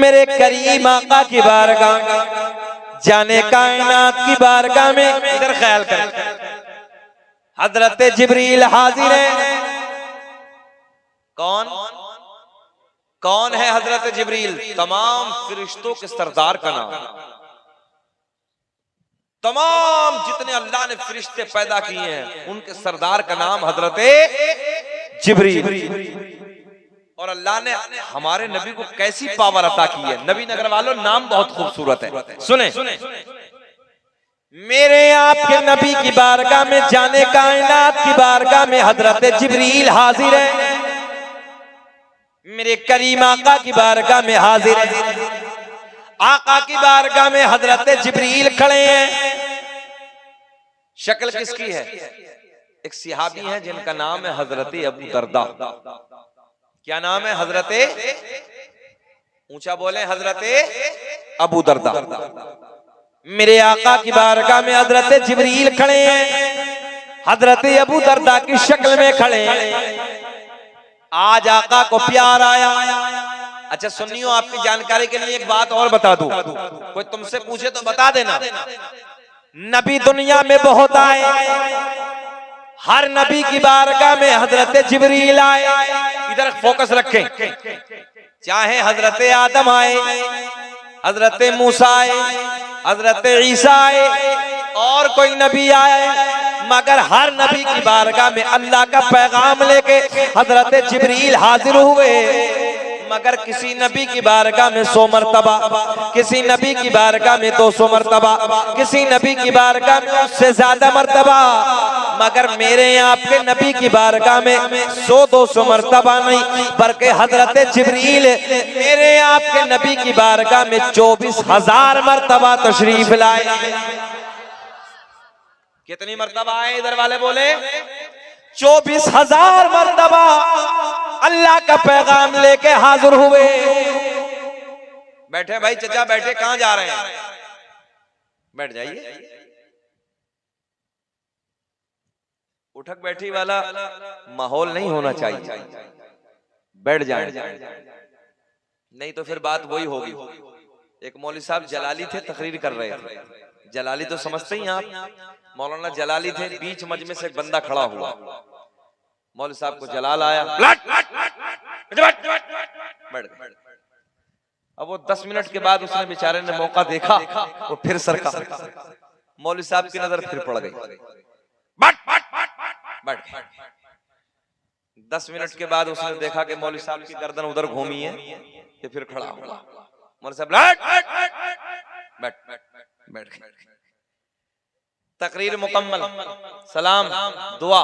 मेरे करीम आका की बारगाह जाने कायनात की बारगाह में इधर ख्याल कर हजरत जिब्रील हाजिर है। कौन कौन है हजरत जिब्रील? तमाम फरिश्तों के सरदार का नाम। तमाम जितने अल्लाह ने फरिश्ते पैदा किए हैं उनके सरदार का नाम हजरत जिब्रील। और अल्लाह ने हमारे नबी को कैसी पावर अता की है। नबी नगर वालों, नाम बहुत खूबसूरत है। सुने, मेरे आपके नबी की बारगाह में जाने कायनात की बारगाह में हजरत जिब्रील हाजिर है। मेरे करीम आका की बारगाह में हाजिर है। आका की बारगाह में हजरत जिब्रील खड़े हैं। शक्ल किसकी है? एक सहाबी है जिनका नाम है हजरत अबू दरदा। क्या नाम है? हजरत, ऊंचा बोले, हजरत अबू दरदा। मेरे आका की बारगाह में हजरत जिब्रील खड़े हैं। हजरत अबू दरदा की शक्ल में खड़े हैं। आज आका को प्यार आया। अच्छा सुनियो, आपकी जानकारी के लिए एक बात और बता दूं। कोई तुमसे पूछे तो बता देना। नबी दुनिया में बहुत आए, हर नबी की बारगाह में हजरत जिब्रील आए। इधर फोकस रखें। चाहे हजरत आदम आए, हजरत मूसा आए, हजरत ईसा आए, और कोई नबी आए, मगर हर नबी की बारगाह में अल्लाह का पैगाम लेके हजरत जिब्रील हाजिर हुए। मगर किसी नबी की बारगाह में 100 मरतबा, किसी नबी की बारगाह में 200 मरतबा, किसी नबी की बारगाह में उससे ज्यादा मरतबा, मगर मेरे आपके नबी की बारगाह में 100-200 मरतबा नहीं, बल्कि हजरत जिब्रील मेरे आपके नबी की बारगाह में 24,000 मरतबा तशरीफ लाए। कितनी मरतबा आए? इधर वाले बोले 24,000 मरतबा अल्लाह का पैगाम लेके हाजिर हुए। बैठे भाई चचा, बैठे, कहां जा रहे हैं? बैठ जाइए। उठक बैठी वाला माहौल नहीं होना चाहिए। बैठ जाए, नहीं तो फिर बात वही होगी। एक मौलवी साहब जलाली थे, तकरीर कर रहे थे। जलाली तो समझते ही आप, मौलाना जलाली थे। बीच मजमे से एक बंदा खड़ा हुआ, मौलवी साहब को जलाल आया, बैठ गए। अब वो 10 मिनट के बाद उसने बेचारे ने मौका देखा, वो फिर सरका। मौलवी साहब की नजर फिर पड़ गई, बैठ गए। 10 मिनट के बाद उसने देखा कि मौलवी साहब की गर्दन उधर घूमी है, ये फिर खड़ा हुआ। मौलवी साहब बैठ गए। तकरीर मुकम्मल, सलाम, दुआ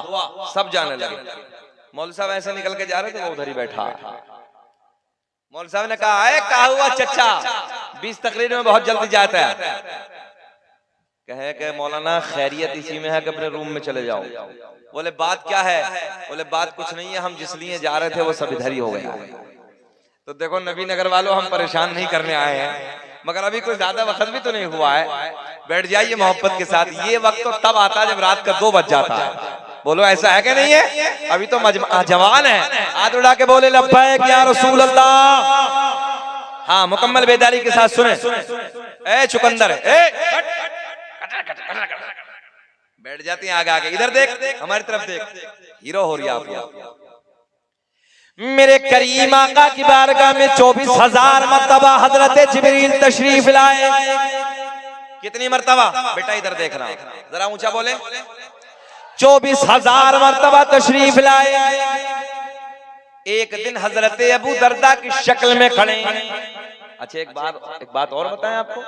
सब जाने लगे। मौलवी साहब ऐसे निकल के जा रहे थे, वो उधर ही बैठा। मौलवी साहब ने कहा, है क्या हुआ चचा, 20 तकरीर में बहुत जल्दी जाता है? कहे कि मौलाना खैरियत इसी में है कि अपने रूम में चले जाओ। बोले बात क्या है? बोले बात कुछ नहीं है, हम जिस लिए जा रहे थे वो सब इधर ही हो गया। तो देखो नबी नगर वालों, हम परेशान नहीं करने आए हैं, मगर अभी कोई ज्यादा वक्त भी तो नहीं हुआ है। बैठ जाइए मोहब्बत के साथ। ये वक्त तो तब आता है जब रात का 2 बज जाता है। बोलो ऐसा है कि नहीं है? अभी तो जवान है। हाथ उड़ा के बोले लब्बैक या रसूल अल्लाह। हाँ, मुकम्मल बेदारी के साथ सुने। ए चुकंदर, बैठ जाती हैं आगे आगे। इधर देख, हमारी तरफ देख, हीरो हो रही है आप। मेरे करीम आका की बारगाह में 24,000 मरतबा हजरत जिब्रील तशरीफ लाए। कितनी मरतबा? बेटा इधर देखना, जरा ऊंचा बोले। 24,000 मरतबा तशरीफ लाए। एक दिन हजरत अबू दरदा की शक्ल में खड़े। अच्छा एक बात और बताएं आपको,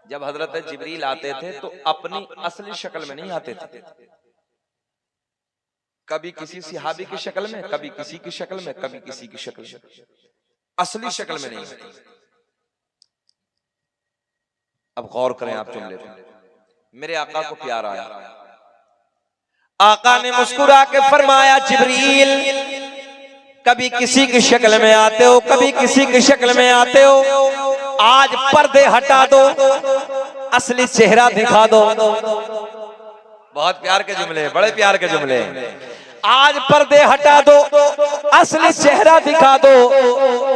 जब हजरत जिब्रील आते थे तो अपनी असली शक्ल में नहीं आते थे। कभी किसी सहाबी की शक्ल में, कभी किसी की शक्ल में, कभी किसी की शक्ल में, असली शक्ल में नहीं आते। अब गौर करें आप जुमले पे। मेरे आका को प्यार आया। आका ने मुस्कुरा के फरमाया, जिब्रील कभी किसी की शक्ल में आते हो, कभी किसी की शक्ल में आते हो, आज पर्दे हटा दो, असली चेहरा दिखा दो। बहुत प्यार के जुमले, बड़े प्यार के जुमले। आज पर्दे हटा दो, असली चेहरा दिखा दो।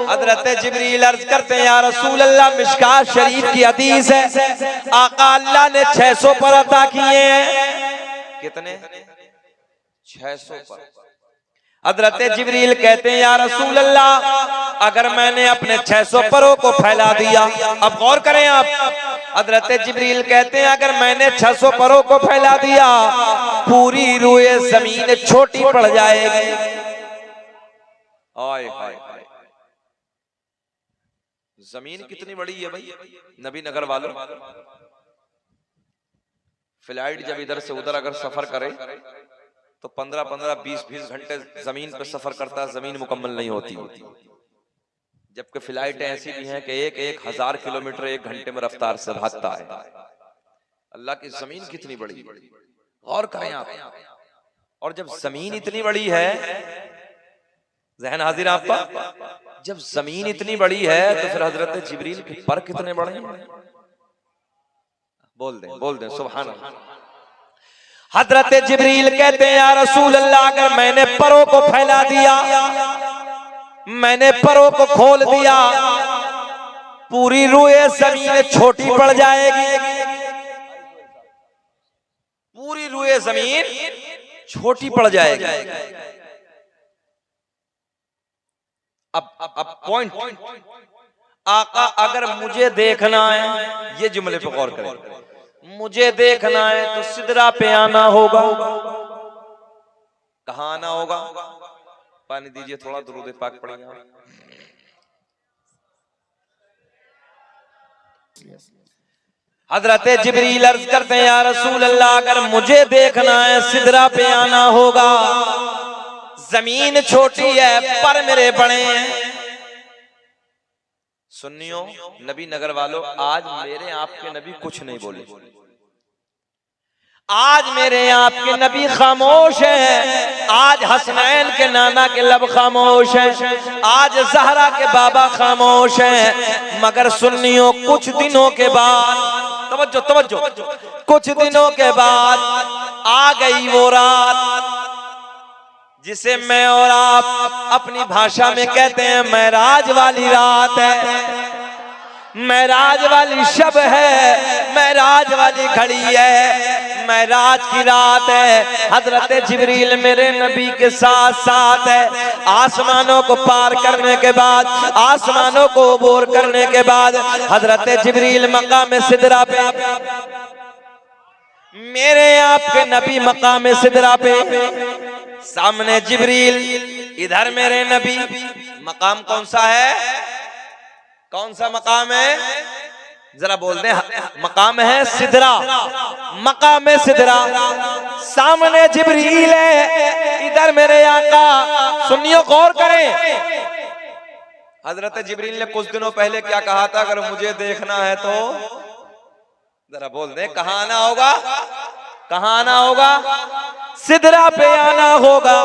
हजरत जिब्रील अर्ज करते हैं या रसूल अल्लाह, मिशकात शरीफ की हदीस है, आका अल्लाह ने 600 पर अता किए हैं। कितने? 600 पर। हजरत जिब्रील कहते हैं या रसूल अल्लाह, अगर मैंने अपने 600 परों को फैला दिया, अब गौर करें आप, हजरत जिब्रील कहते हैं अगर मैंने 600 परों को फैला दिया, पूरी रूए जमीन छोटी पड़ जाएगी। आए हाय, जमीन कितनी बड़ी है भाई नबी नगर वालों। फ्लाइट जब इधर से उधर अगर सफर करे तो 15-15, 20-20 घंटे जमीन पर सफर करता है, जमीन मुकम्मल नहीं होती। जबकि फ्लाइटें ऐसी भी हैं कि एक 1000 किलोमीटर 1 घंटे में रफ्तार से भागता है। अल्लाह की जमीन कितनी बड़ी, गौर करें आप। और जब जमीन इतनी बड़ी है, ज़हन हाजिर आपका, जब जमीन इतनी बड़ी है तो फिर हजरत जिब्रील के पर कितने बड़े हैं। बोल दें सुभान अल्लाह। हजरत जिब्रील कहते हैं या रसूल अल्लाह, अगर मैंने परों को फैला दिया, मैंने परों को खोल दिया, पूरी रूए जमीन छोटी पड़ जाएगी। पूरी रूए जमीन छोटी पड़ जाएगी। अब पॉइंट, आका अगर मुझे देखना है, ये जुमले पे गौर करें, मुझे देखना है तो सिदरा पे आना होगा। कहाँ आना होगा? पानी दीजिए थोड़ा, दुरूद पाक पढ़ेंगे। हजरत जिब्रील अर्ज करते हैं या रसूल अल्लाह, अगर मुझे देखना है सिदरा पे आना होगा। जमीन छोटी है पर मेरे बड़े हैं। सुन्नियों, नबी नगर वालों, आज मेरे आपके नबी कुछ नहीं बोले। आज मेरे आपके नबी खामोश हैं। आज हसनैन के नाना के लब खामोश हैं। आज ज़हरा के बाबा खामोश हैं। मगर सुन्नियों, कुछ दिनों के बाद, तवज्जो, कुछ दिनों के बाद आ गई वो रात जिसे मैं और आप अपनी भाषा में कहते हैं मेराज वाली रात है, मेराज वाली शब है, मेराज वाली घड़ी है, मेराज की रात है। हजरत जिब्रील मेरे नबी के साथ साथ है। आसमानों को पार करने के बाद, आसमानों को अबूर करने के बाद हजरत जिब्रील मकाम सिदरा पे, मेरे आपके नबी मकाम सिदरा पे, सामने जिब्रील, इधर मेरे नबी। मकाम कौन सा है? कौन सा मकाम है? जरा बोल दे। मकाम है सिदरा, मकाम सिदरा। सामने जिब्रील है, इधर मेरे आका। सुनियो, गौर करें। हजरत जिब्रील ने कुछ दिनों पहले क्या कहा था? अगर मुझे देखना है तो जरा बोल दे, कहाँ आना होगा? कहाँ आना होगा? सिदरा पे आना होगा।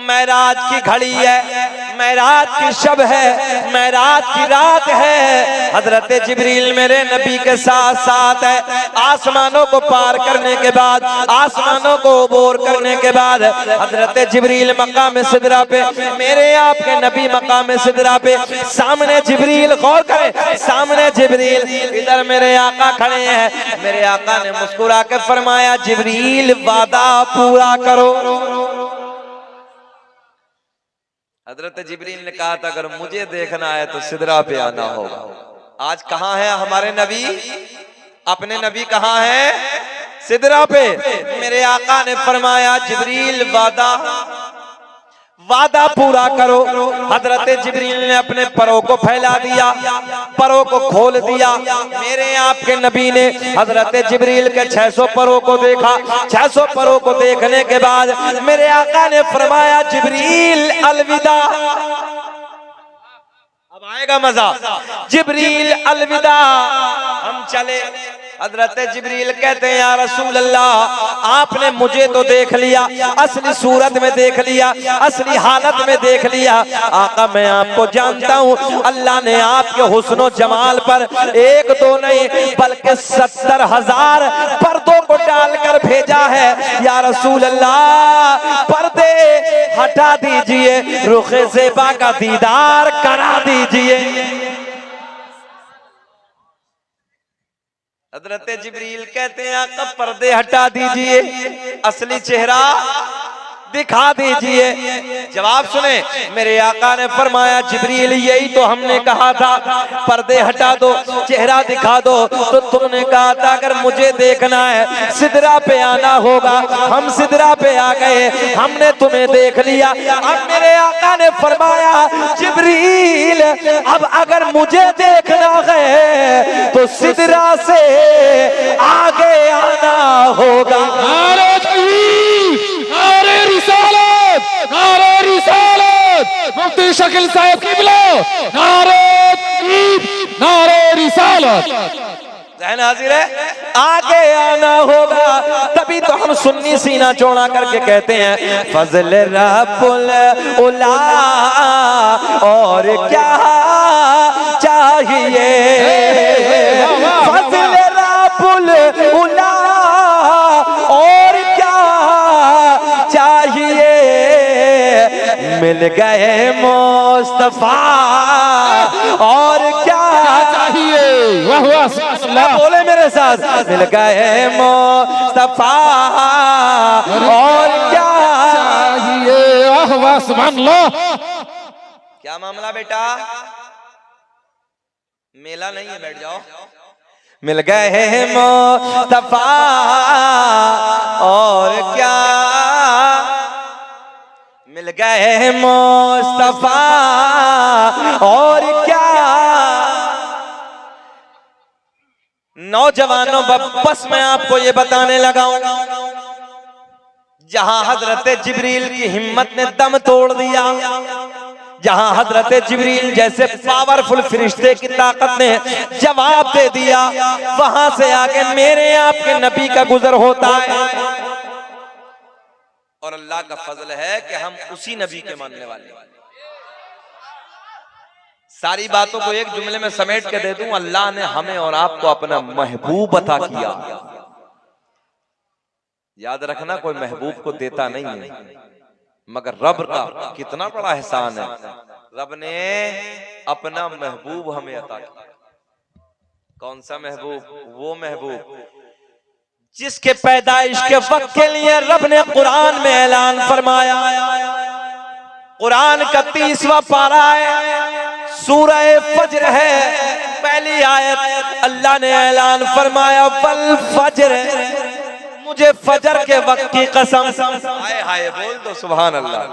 मेराज की घड़ी है, मेराज की शब है, मेराज की रात है। हजरत जिब्रील मेरे नबी के साथ साथ है। आसमानों को पार करने के बाद, आसमानों को अबूर करने के बाद हजरत जिब्रील मकाम सिदरा पे, मेरे आपके नबी मकाम सिदरा पे। सामने जिब्रील, गौर करें, सामने जिब्रील, इधर मेरे आका खड़े हैं। मेरे आका ने मुस्कुरा के फरमाया, जिब्रील वादा पूरा करो। हजरत जिब्रील ने कहा था अगर मुझे देखना है तो सिदरा पे आना होगा। आज कहाँ है हमारे नबी? अपने नबी कहाँ है? सिदरा पे। मेरे आका ने फरमाया, जिब्रील वादा पूरा करो। हजरत जिब्रील ने अपने परों को फैला दिया, परों को खोल दिया। मेरे आपके नबी ने हजरत जिब्रील के 600 परों को देखा। 600 परों को देखने के बाद मेरे आका ने फरमाया, जिब्रील अलविदा। अब आएगा मजा। जिब्रील अलविदा, हम चले। हजरत जिब्रील कहते हैं या रसूल अल्लाह, आपने मुझे तो देख लिया, असली सूरत में देख लिया, असली हालत में देख लिया। आका मैं आपको जानता हूँ, अल्लाह ने आपके हुस्न जमाल पर एक दो नहीं बल्कि 70,000 पर्दों को डालकर भेजा है। या रसूल अल्लाह, पर्दे हटा दीजिए, रुखे ज़ेबा का दीदार करा दीजिए। हजरत जिब्रील कहते हैं आका पर्दे हटा दीजिए, असली चेहरा दिखा दीजिए। जवाब सुने, मेरे आका ने फरमाया जिब्रील यही तो हमने कहा था, पर्दे हटा दो, चेहरा दिखा दो। तो तुमने कहा था अगर मुझे देखना है सिदरा पे आना होगा, हम सिदरा पे आ गए, हमने तुम्हें देख लिया। अब मेरे आका ने फरमाया जिब्रील अब अगर मुझे देखना है तो सिदरा से आगे आना होगा। मुफ्ती शकील साहब क़िबला, नारे तकबीर, नारे रिसालत। ज़हन हाजिर है, आगे आना होगा। तभी तो हम सुन्नी सीना चौड़ा करके कहते हैं फजल रब्बुल उला और क्या चाहिए, फजल रब्बुल उला और क्या चाहिए, मिल गए मुस्तफा और क्या चाहिए। वाह वाह, बोले मेरे साथ, मिल गए मुस्तफा और क्या चाहिए। वाह वाह, सुभान अल्लाह। क्या मामला बेटा, मेला नहीं है, बैठ जाओ। मिल गए मुस्तफा और क्या, मिल गए मुस्तफा और क्या। नौजवानों बस मैं आपको ये बताने लगा हूं, जहां हजरत जिब्रील की हिम्मत ने दम तोड़ दिया, जहां हजरत जिब्रील जैसे पावरफुल फरिश्ते की ताकत ने जवाब दे दिया, वहां से आगे मेरे आपके नबी का गुजर होता है। और अल्लाह का फजल है कि हम उसी नबी के मानने वाले हैं। सारी बातों को एक जुमले में समेट के दे दूं, अल्लाह ने हमें और आपको अपना महबूब अता किया। याद रखना, कोई महबूब को देता नहीं है, मगर रब का कितना बड़ा एहसान है, रब ने अपना महबूब हमें अता किया। कौन सा महबूब? वो महबूब जिसके पैदाइश के वक्त के लिए रब ने कुरान में ऐलान फरमाया। कुरान का 30वां पारा है, सूरह फज्र है, पहली आयत। अल्लाह ने ऐलान फरमाया वल फज्र, मुझे फजर के वक्त की कसम। हाय हाय, बोल दो सुभान अल्लाह।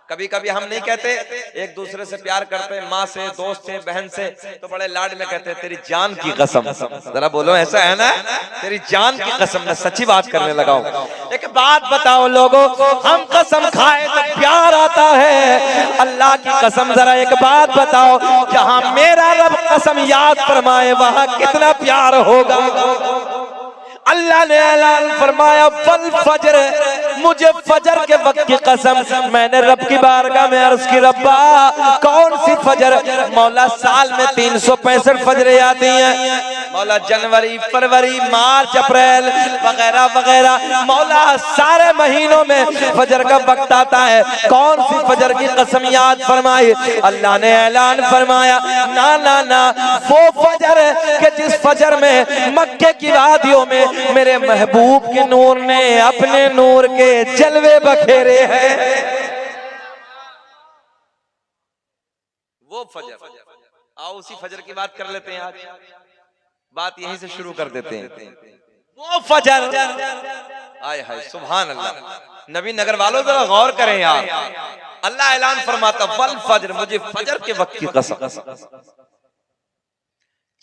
कभी कभी हम नहीं कहते, एक दूसरे से प्यार करते, माँ से, दोस्त से, बहन से, तो बड़े लाड में कहते हैं तेरी जान की कसम। जरा बोलो, ऐसा है ना, तेरी जान की कसम। मैं सच्ची बात करने लगा हूँ। एक बात बताओ लोगों, हम कसम खाए तो प्यार आता है, अल्लाह की कसम। जरा एक बात बताओ, जहाँ मेरा रब कसम याद फरमाए वहाँ कितना प्यार होगा। अल्लाह ने ऐलान फरमाया वल फज्र, मुझे फजर के वक्त की कसम। मैंने रब की बारगाह में अर्ज की, रब्बा कौन सी फजर? मौला साल में 365 फजरें आती हैं, मौला जनवरी, फरवरी, मार्च, अप्रैल वगैरह वगैरह, मौला सारे महीनों में फजर का वक्त आता है। कौन सी फजर की कसम याद फरमाई? अल्लाह ने ऐलान फरमाया ना ना ना, वो फजर के जिस फजर में मक्के की वादियों में मेरे महबूब के नूर ने अपने नूर के जलवे बखेरे हैं। वो फजर, आओ उसी फजर की बात कर लेते हैं। आज बात यहीं से शुरू कर देते हैं। वो फजर, आय हाय सुभान अल्लाह। नबी नगर वालों जरा गौर करें यार, अल्लाह ऐलान फरमाता वल फजर, मुझे फजर के वक्त की कसम।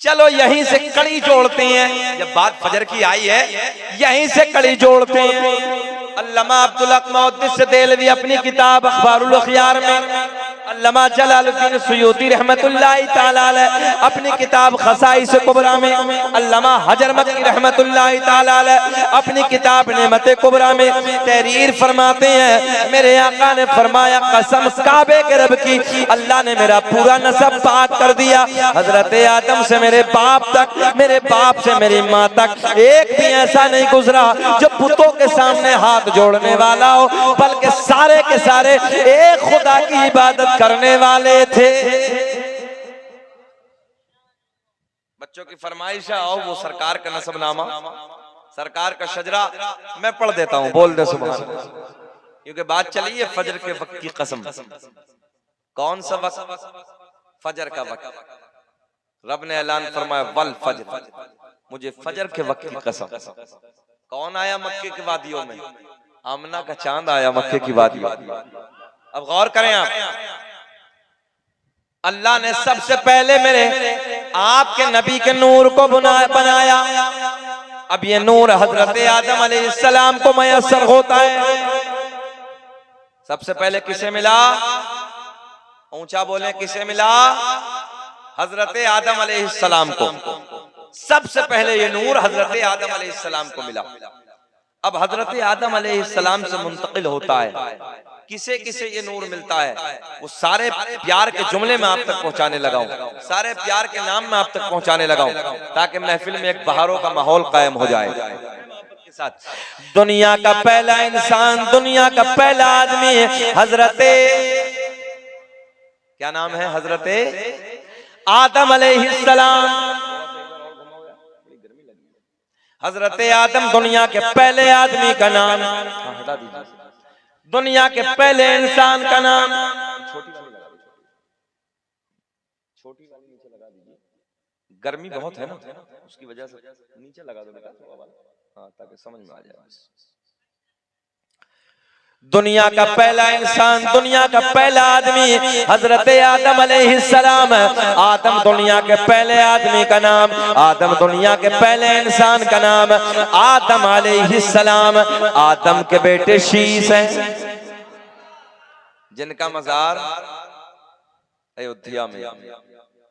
चलो यहीं से कड़ी जोड़ते हैं, जब बात फजर की आई है यहीं से कड़ी जोड़ते हैं। अल्लामा अब्दुल हक मुहद्दिस देलवी अपनी किताब अखबारुल अखयार में अल्लामा जलालुद्दीन सुयूती रहमतुल्लाहि ताला अलैह अपनी किताब खसाइस कुबरा में, अल्लामा हजर मक्की रहमतुल्लाहि ताला अलैह अपनी किताब नेमत कुबरा में तहरीर फरमाते हैं, मेरे आका ने फरमाया कसम काबे के रब की, अल्लाह ने मेरा पूरा नसब पाक कर दिया। हजरत आदम से मेरे बाप तक, मेरे बाप से मेरी माँ तक एक भी ऐसा नहीं गुजरा जो पुतों के सामने हाथ जोड़ने वाला हो, बल्कि सारे के सारे एक खुदा की इबादत करने वाले थे। बच्चों की फरमाइश है, आओ वो सरकार का नसबनामा, सरकार का शजरा मैं पढ़ देता हूं, बोल दे सुभान अल्लाह, क्योंकि बात चली है फजर के वक्त की कसम। कौन सा वक्त? फजर का वक्त। रब ने ऐलान फरमाया वल फजर, मुझे फजर के वक्त की कसम। कौन आया मक्के की वादियों में? आमना का चांद आया मक्के की वादियों। अब गौर करें आप, अल्लाह ने सबसे पहले मेरे आपके नबी के नूर को बनाया। अब ये नूर हजरत आदम अलैहिस्सलाम को मयस्सर होता है। सबसे पहले किसे मिला? ऊंचा बोले, किसे मिला? हजरत आदम अलैहिस्सलाम को। सबसे पहले ये नूर हजरत आदम अलैहिस्सलाम को मिला। अब हजरत आदम अलैहिस्सलाम से मुंतकिल होता है। किसे किसे ये नूर मिलता है, वो सारे प्यार के जुमले में आप तक पहुंचाने लगा हूं, सारे प्यार के नाम में आप तक पहुंचाने लगा हूं, ताकि महफिल में एक बहारों का माहौल कायम हो जाए। दुनिया का पहला इंसान, दुनिया का पहला आदमी हजरत, क्या नाम है? हजरत आदम अलैहिस्सलाम। हजरत आदम दुनिया के पहले आदमी का नाम, हटा दीजिए, दुनिया के पहले इंसान का नाम। छोटी वाली नीचे लगा दीजिए, गर्मी बहुत है ना, उसकी वजह से नीचे लगा दो बेटा, हाँ, ताकि समझ में आ जाए। दुनिया का पहला इंसान, दुनिया का पहला आदमी हजरत आदम अलैहिस्सलाम। आदम दुनिया के पहले आदमी का नाम, आदम दुनिया के पहले इंसान का नाम आदम अलैहिस्सलाम। आदम के बेटे शीश हैं, जिनका मजार अयोध्या में।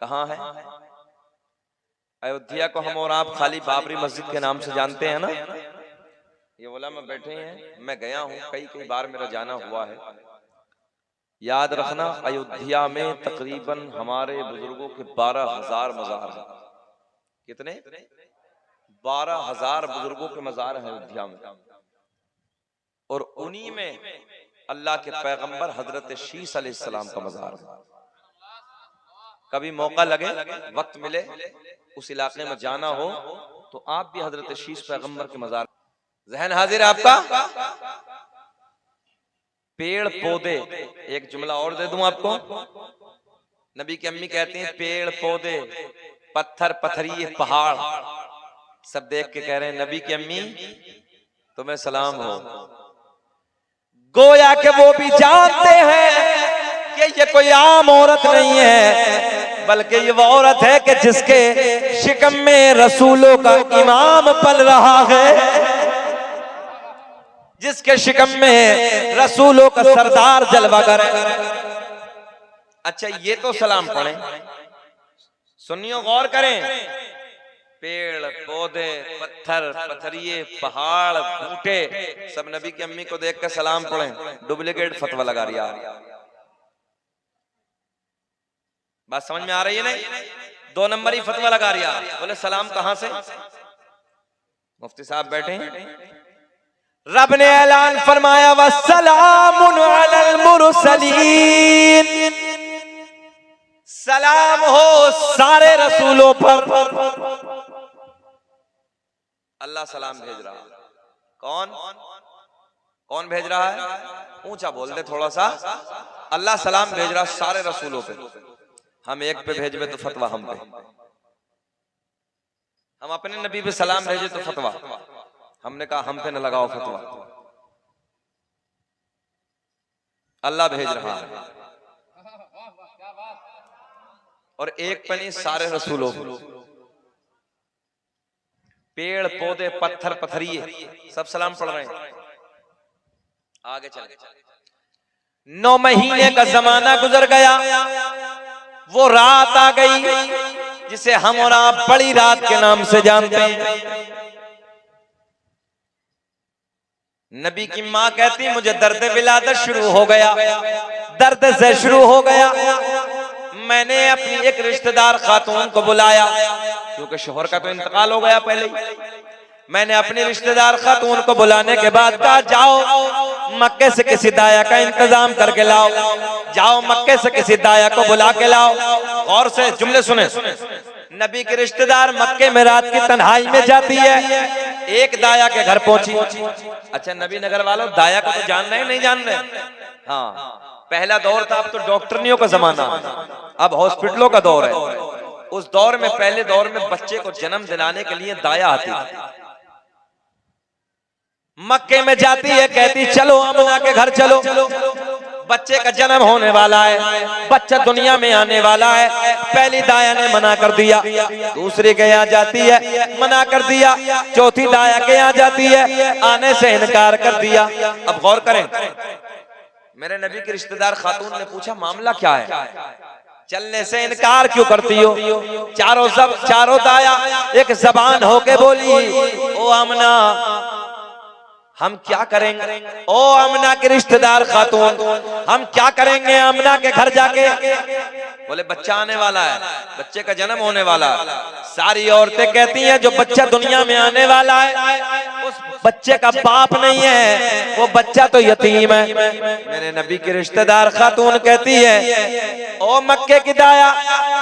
कहाँ है? अयोध्या को हम और आप खाली बाबरी मस्जिद के नाम से जानते हैं ना। ये उलमा बैठे हैं, मैं गया हूँ कई बार, मेरा जाना हुआ है। याद रखना, अयोध्या में तकरीबन हमारे बुजुर्गों के 12,000 मजार हैं। कितने? 12,000 बुजुर्गों के मजार हैं अयोध्या में। और उन्हीं में अल्लाह के पैगंबर हजरत शीस अलैहिस्सलाम का मजार है। कभी मौका लगे, वक्त मिले, उस इलाके में जाना हो तो आप भी हजरत शीस पैगंबर के मजार। जहन हाजिर आपका? पेड़ पौधे, एक जुमला और दे दूं आपको। नबी की अम्मी कहती हैं पेड़ पौधे, पत्थर पत्थरी, पहाड़, सब देख के कह रहे हैं नबी की अम्मी तुम्हें सलाम हो। गोया के वो भी जानते हैं कि ये कोई आम औरत नहीं है, बल्कि ये वो औरत है कि जिसके शिकम में रसूलों का इमाम पल रहा है, जिसके शिकम में रसूलों का सरदार जलवागर है। अच्छा, ये तो सलाम पढ़ें, सुनियो, गौर करें। पेड़ पौधे, पत्थर पत्थरिये, पहाड़ बूटे, सब नबी की अम्मी को देख कर सलाम पढ़ें। डुप्लीकेट फतवा लगा रही है। बात समझ में आ रही है? नहीं, 2 नंबर ही फतवा लगा रही है। बोले सलाम कहां से? मुफ्ती साहब बैठे हैं। रब ने ऐलान फरमाया वस्सलामुन अलल मुरसलीन, सलाम हो सारे रसूलों पर। अल्लाह सलाम भेज रहा है। कौन भेज रहा है? ऊंचा बोल दे थोड़ा सा। अल्लाह सलाम भेज रहा सारे रसूलों पे। हम एक पे भेज में तो फतवा हम पे, हम अपने नबी पे सलाम भेजे तो फतवा। हमने कहा हम पे न लगाओ फतवा, अल्लाह भेज रहा है। और एक पे नहीं, सारे रसूलों, पेड़ पौधे पत्थर पत्थरिये सब सलाम पढ़ रहे हैं। आगे चले। 9 महीने का जमाना गुजर गया, वो रात आ गई जिसे हम और आप बड़ी रात के नाम से जानते हैं। नबी की मां कहती मुझे दर्द विलादत शुरू हो गया, दर्द से शुरू हो गया। मैंने अपनी एक रिश्तेदार खातून को बुलाया, क्योंकि शोहर का तो इंतकाल हो गया पहले ही। मैंने अपनी रिश्तेदार खातून को बुलाने के बाद कहा जाओ मक्के से किसी दाया का इंतजाम करके लाओ, जाओ मक्के से किसी दाया को बुला के लाओ। और से जुमले सुने, नबी की रिश्तेदार मक्के में रात की तन्हाई में जाती है, एक दाया के घर पहुंची। अच्छा नबी नगर वालों, दाया को तो जान रहे नहीं जान रहे? हाँ, पहला दौर था, अब तो डॉक्टरनियों का जमाना, अब हॉस्पिटलों का दौर है। उस दौर में, पहले दौर में बच्चे को जन्म दिलाने के लिए दाया आती थी। मक्के में जाती है, कहती चलो आमना के घर चलो, बच्चे का जन्म होने वाला है, बच्चा दुनिया में आने वाला है। पहली दाया ने मना कर दिया, दूसरी के यहाँ जाती है, मना कर दिया, चौथी दाया के यहाँ जाती है, आने से इनकार कर दिया। अब गौर करें, मेरे नबी की रिश्तेदार खातून ने पूछा मामला क्या है, चलने से इनकार क्यों करती हो? चारों दाया एक जबान होके बोली, ओ आमना हम क्या करेंगे? ओ आमना के रिश्तेदार खातून, हम क्या करेंगे आमना के घर जाके? बोले बच्चा आने वाला है, बच्चे का जन्म होने वाला है। सारी औरतें कहती हैं जो बच्चा दुनिया में आने वाला है उस बच्चे का बाप नहीं है, वो बच्चा तो यतीम है। मेरे नबी की रिश्तेदार खातून कहती है ओ मक्के की दाया,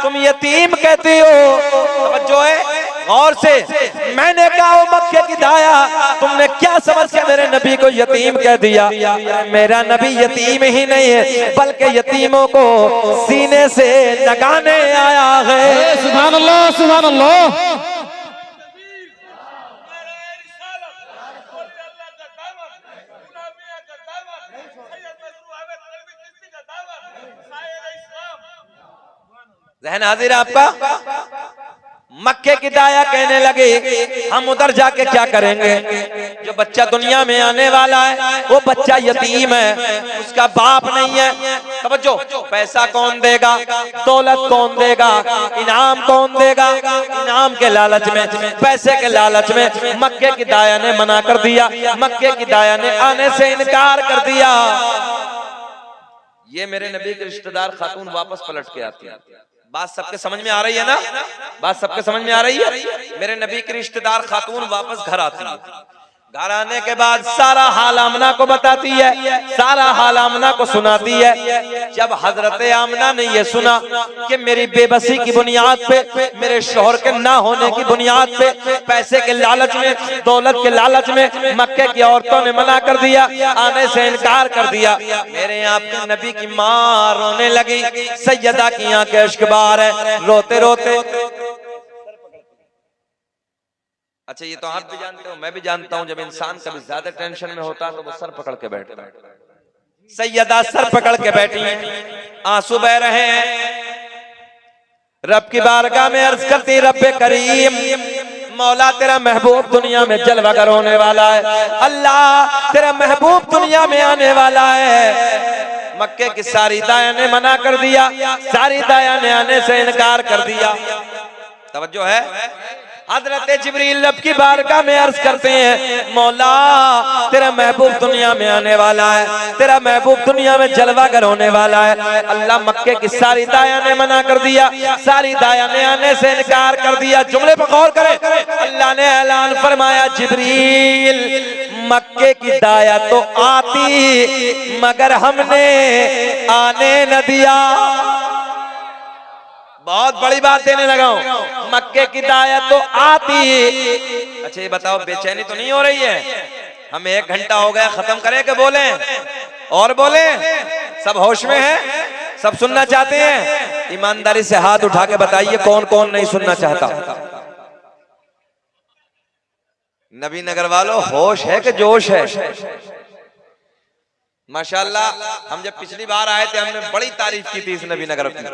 तुम यतीम कहती हो? जो है गौर से, मैंने कहा ओ मक्के की दाया, तुमने क्या समझ के मेरे नबी को यतीम कह दिया? मेरा नबी यतीम ही नहीं है, बल्कि यतीमों को सीने से लगाने आया है। सुभान अल्लाह, सुभान अल्लाह। ज़हन हाजिर है आपका? मक्के की दाया कहने लगे हम उधर जाके क्या करेंगे? जो बच्चा दुनिया में आने वाला है वो बच्चा यतीम है, उसका बाप नहीं है। समझो, पैसा कौन देगा, दौलत कौन देगा, इनाम कौन देगा? इनाम के लालच में, पैसे के लालच में मक्के की दाया ने मना कर दिया, मक्के की दाया ने आने से इनकार कर दिया। ये मेरे नबी के रिश्तेदार खातून वापस पलट के आती है। बात सबके समझ में आ रही है ना? बात सबके समझ में आ रही है? मेरे नबी की रिश्तेदार खातून वापस घर आती है। घर आने के बाद सारा हाल आमना को बताती है, सारा हाल आमना को सुनाती है। जब हजरत आमना ने ये सुना कि मेरी बेबसी की बुनियाद पे, मेरे शोहर के ना होने की बुनियाद पे, पैसे के लालच में, दौलत के लालच में मक्के की औरतों ने मना कर दिया, आने से इनकार कर दिया, मेरे आपके नबी की मां रोने लगी। सैयदा की आंखें अश्कबार है, रोते रोते। अच्छा ये तो आप भी जानते हो, मैं भी जानता हूं, जब इंसान कभी ज्यादा टेंशन में होता है तो वो सर पकड़ के बैठता है। सैयदा सर पकड़ के बैठी हैं, आंसू बह रहे हैं। रब की बारगाह में अर्ज करती, रब्बे करीम, मौला तेरा महबूब दुनिया में जलवागर होने वाला है, अल्लाह तेरा महबूब दुनिया में आने वाला है। मक्के की सारी दाया ने मना कर दिया, सारी दाया ने आने से इनकार कर दिया। तवज्जो है? हजरत जिब्रील रब की बारगाह में अर्ज करते हैं, मौला तेरा महबूब दुनिया में आने वाला है, तेरा महबूब दुनिया में जलवागर होने वाला है। अल्लाह मक्के की सारी दाया ने मना कर दिया, सारी दाया ने आने से इनकार कर दिया। जुमले पर गौर करें, अल्लाह ने ऐलान फरमाया, जिब्रील मक्के की दाया तो आती मगर हमने आने न दिया। बहुत बड़ी बात देने लगा हूं, मक्के की दाया तो आती। अच्छा ये बताओ, बेचैनी तो नहीं हो रही है? हम 1 घंटा हो गया, खत्म करें कि बोले और बोले? सब होश में है? सब सुनना चाहते हैं? ईमानदारी से हाथ उठा के बताइए कौन कौन नहीं सुनना चाहता। नबी नगर वालों, होश है कि जोश है? माशाल्लाह, हम जब पिछली बार आए थे हमने बड़ी तारीफ की थी इस नबी नगर की।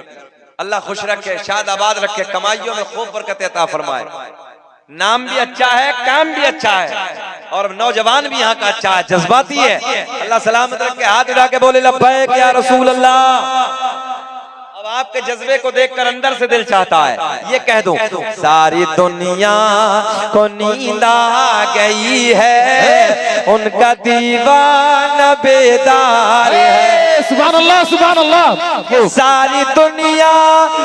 अल्लाह खुश रखे, शाद आबाद रखे, कमाइयों में खूब बरकत अता फरमाए। नाम भी अच्छा है, काम भी अच्छा है। और नौजवान भी यहाँ का अच्छा है, जज्बाती है। अल्लाह सलामत रखे, हाथ उठा के बोले लब्बैक या रसूल अल्लाह। अब आपके जज्बे को देखकर अंदर से दिल चाहता है ये कह दूं, सारी दुनिया को नींद आ गई है, उनका दीवाना बेदार है। सुभान अल्लाह, सुभान अल्लाह। सारी दुनिया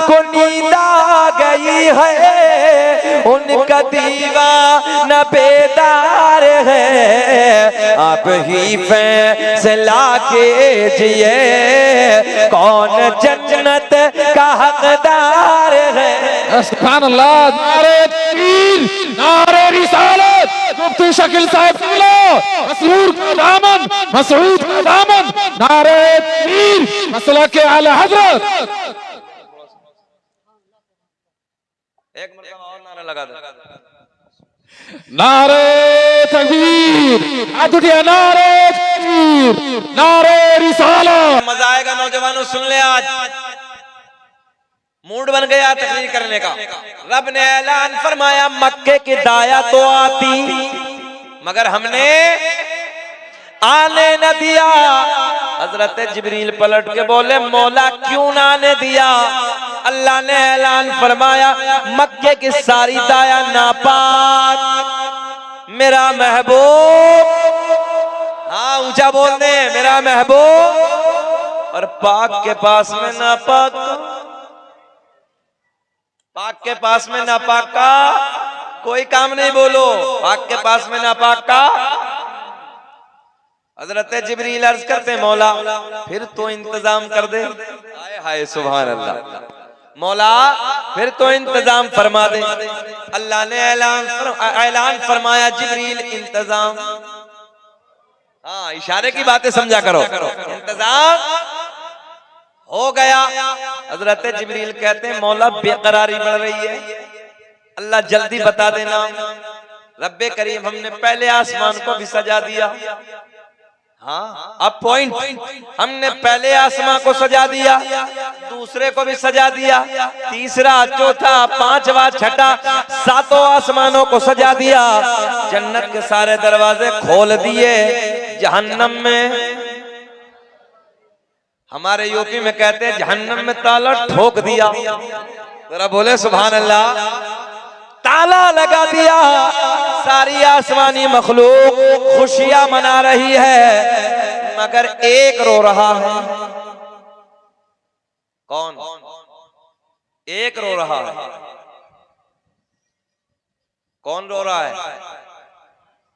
को नींद आ गई है, उनका दीवाना बेदार है। आप ही फैसला कीजिए कौन जन्नत का हकदार है। सुभान अल्लाह। नारे तकबीर, नारे रिसालत। मुफ्ती शकील साहब बोलो, मसरूर का दामन, मसऊद का दामन। नारे तकबीर, मसला के आला हजरत। एक मरतबा और नारा लगा दो। नारे तकबीर, हाथ उठिए। नारे तकबीर, नारे रिसालत। मजा आएगा नौजवानों, सुन ले, आज मूड बन गया तकरीर करने का। रब ने ऐलान फरमाया मक्के की दाया तो आती मगर हमने आने न दिया। हजरत जिब्रील पलट के बोले मौला क्यों ना आने दिया? अल्लाह ने ऐलान फरमाया मक्के की सारी दाया नापाक, मेरा महबूब, हाँ ऊंचा बोल दे, मेरा महबूब, और पाक के पास में नापाक, पाक के पास में नापाक का कोई काम नहीं। बोलो पाक के पास में नापाक का। हजरत जिब्रील अर्ज करते मौला फिर तो इंतजाम कर दे। हाय हाय सुभान अल्लाह, मौला फिर तो इंतजाम फरमा दे। अल्लाह ने ऐलान फरमाया जिब्रील इंतजाम, हाँ इशारे की बातें समझा करो, इंतजाम हो गया। हजरत जिब्रील कहते हैं मौला बेकरारी बढ़ रही है, अल्लाह जल्दी बता देना। रब्बे करीम हमने पहले आसमान को भी सजा दिया, हाँ अब पॉइंट, हमने पहले आसमान को सजा दिया, दूसरे को भी सजा दिया, तीसरा, चौथा, पांचवा, छठा, सातों आसमानों को सजा दिया। जन्नत के सारे दरवाजे खोल दिए, जहन्नम में, हमारे यूपी में कहते हैं जहन्नम में ताला ठोक दिया। जरा बोले सुभान अल्लाह। ताला लगा दिया, सारी आसमानी मखलूक खुशियां मना रही है मगर एक रो रहा है। कौन? एक रो रहा है। कौन रो रहा है?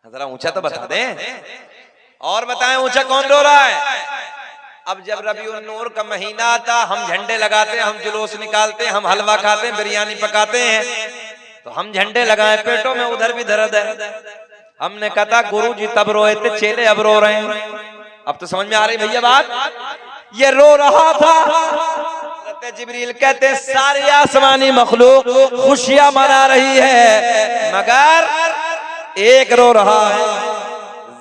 जरा ऊंचा तो बता दें, और बताएं ऊंचा कौन रो रहा है? अब जब रबीउन नूर का महीना आता, हम झंडे लगाते हैं, हम जुलूस निकालते हैं, हम हलवा खाते हैं, बिरयानी पकाते हैं, तो हम झंडे लगाए, पेटों में उधर भी दर्द है। हमने कहा था गुरुजी तब रोए थे, चेले अब रो रहे हैं। अब तो समझ में आ रही भैया बात? ये रो रहा था। जिब्रील कहते सारी आसमानी मखलूक खुशियां मना रही है मगर एक रो रहा है।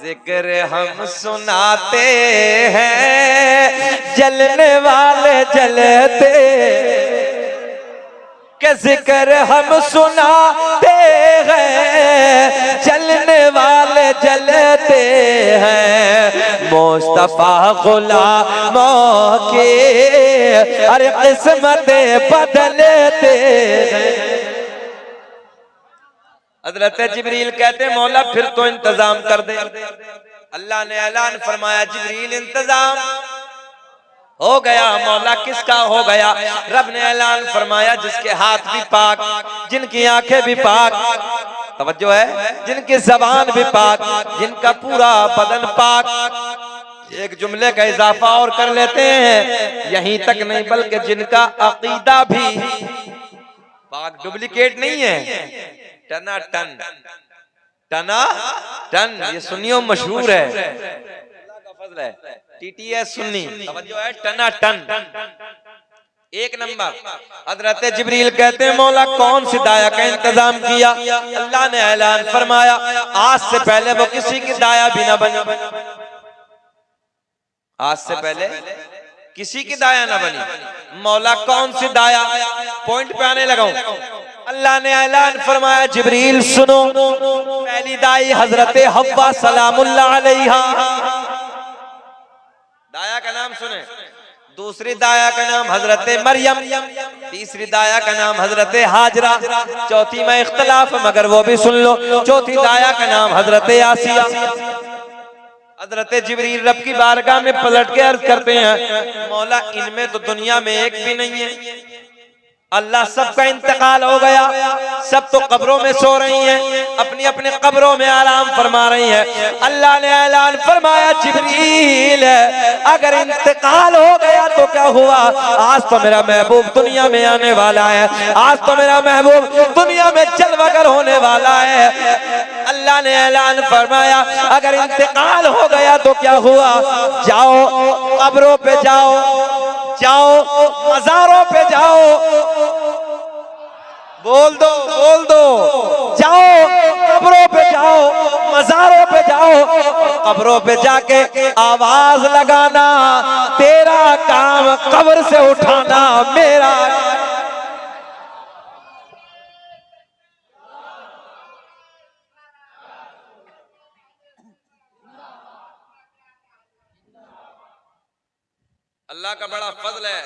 जिक्र हम सुनाते हैं, जलने वाले जलते, के जिक्र हम सुनाते हैं, जलने वाले जलते हैं। मुस्तफा गुलामों के अरे किस्मतें बदलते हैं। हज़रत जिब्रील कहते मौला फिर तो इंतजाम कर दे। अल्लाह ने ऐलान फरमाया जिब्रील इंतजाम हो गया। मौला किसका हो गया? रब ने ऐलान फरमाया जिसके हाथ भी पाक, जिनकी आंखें भी पाक, तवज्जो है, जिनकी जबान भी पाक, जिनका पूरा बदन पाक। एक जुमले का इजाफा और कर लेते हैं, यहीं तक नहीं बल्कि जिनका अकीदा भी पाक, डुप्लीकेट नहीं है। टना टन, टना टन, ये सुन्नियों मशहूर है, अल्लाह का फजल है। टीटीएस सुन्नी, तवज्जो है, टना टन एक नंबर। हज़रत जिब्रील कहते हैं मौला कौन सी दाया का इंतजाम किया? अल्लाह ने ऐलान फरमाया आज से पहले वो किसी की दाया भी ना बनी। आज से पहले किसी की दाया ना बनी। मौला कौन सी दाया? पॉइंट पे आने लगा हूं। अल्लाह ने ऐलान फरमाया जिब्रील सुनो, पहली दाई हजरत हव्वा सलामुल्लाह अलैहा, दाया का नाम सुने, दूसरी दाया का नाम हजरत मरियम, तीसरी दाया का नाम हजरत हाजरा, चौथी में इख्तलाफ मगर वो भी सुन लो, चौथी दाया का नाम हजरत आसिया। हजरत जिब्रील रब की बारगाह में पलट के अर्ज करते हैं, मौला इनमें तो दुनिया में एक भी नहीं है। अल्लाह सबका इंतकाल हो गया, सब तो कब्रों में सो रही हैं, अपनी अपने कब्रों में आराम फरमा रही हैं। अल्लाह ने ऐलान फरमाया जिब्रील अगर इंतकाल हो गया तो क्या हुआ, आज तो मेरा महबूब दुनिया में आने वाला है, आज तो मेरा महबूब दुनिया में जलवागर होने वाला है। अल्लाह ने ऐलान फरमाया अगर इंतकाल हो गया तो क्या हुआ, जाओ कब्रों पे जाओ, जाओ मज़ारों पे जाओ, बोल दो, जाओ कब्रों पे जाओ, मज़ारों पे जाओ, कब्रों पे जाके आवाज लगाना, तेरा काम कब्र से उठाना, मेरा अल्लाह का बड़ा फजल है।